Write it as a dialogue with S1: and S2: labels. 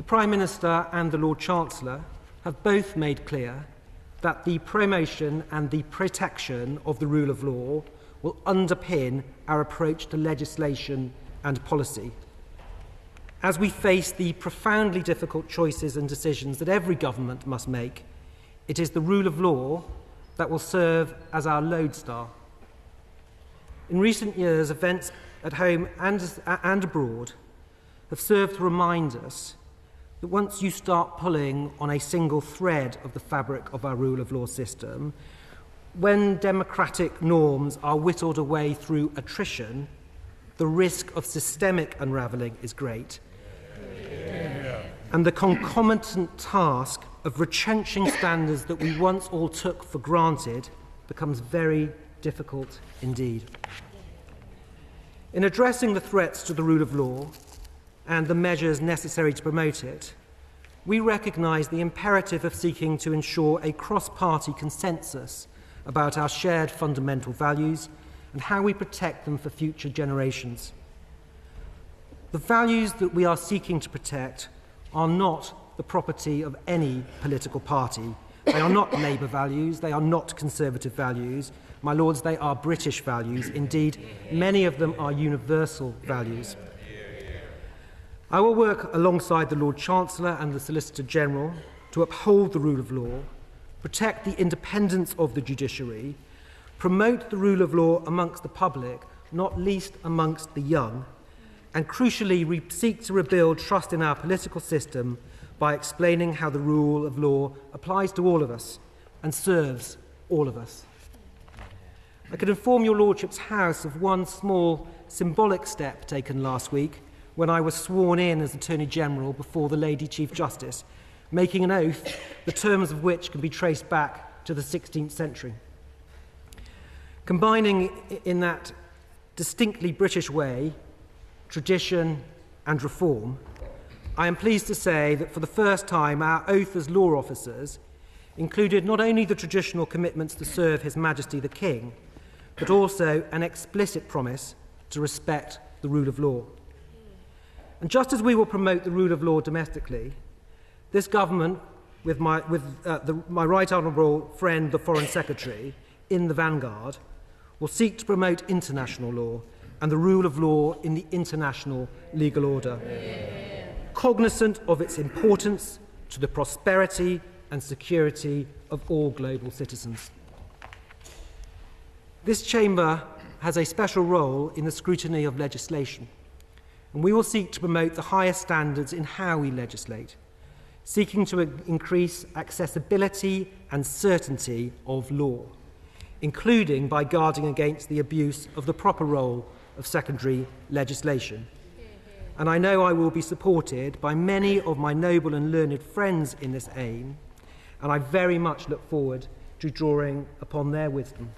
S1: Prime Minister and the Lord Chancellor have both made clear that the promotion and the protection of the rule of law will underpin our approach to legislation and policy. As we face the profoundly difficult choices and decisions that every government must make, it is the rule of law that will serve as our lodestar. In recent years, events at home and abroad have served to remind us that once you start pulling on a single thread of the fabric of our rule of law system, when democratic norms are whittled away through attrition, the risk of systemic unravelling is great. And the concomitant task of retrenching standards that we once all took for granted becomes very difficult indeed. In addressing the threats to the rule of law and the measures necessary to promote it, we recognise the imperative of seeking to ensure a cross-party consensus about our shared fundamental values and how we protect them for future generations. The values that we are seeking to protect are not the property of any political party. They are not Labour values, they are not Conservative values. My lords, they are British values. Indeed, many of them are universal values. I will work alongside the Lord Chancellor and the Solicitor General to uphold the rule of law, protect the independence of the judiciary, promote the rule of law amongst the public, not least amongst the young, and crucially seek to rebuild trust in our political system by explaining how the rule of law applies to all of us and serves all of us. I could inform your Lordship's House of one small symbolic step taken last week when I was sworn in as Attorney General before the Lady Chief Justice, making an oath the terms of which can be traced back to the 16th century. Combining in that distinctly British way tradition and reform, I am pleased to say that for the first time our oath as law officers included not only the traditional commitments to serve His Majesty the King, but also an explicit promise to respect the rule of law. And just as we will promote the rule of law domestically, this government, with my Right Honourable friend, the Foreign Secretary, in the vanguard, will seek to promote international law and the rule of law in the international legal order, cognizant of its importance to the prosperity and security of all global citizens. This chamber has a special role in the scrutiny of legislation, and we will seek to promote the highest standards in how we legislate, seeking to increase accessibility and certainty of law, including by guarding against the abuse of the proper role of secondary legislation. And I know I will be supported by many of my noble and learned friends in this aim, and I very much look forward to drawing upon their wisdom.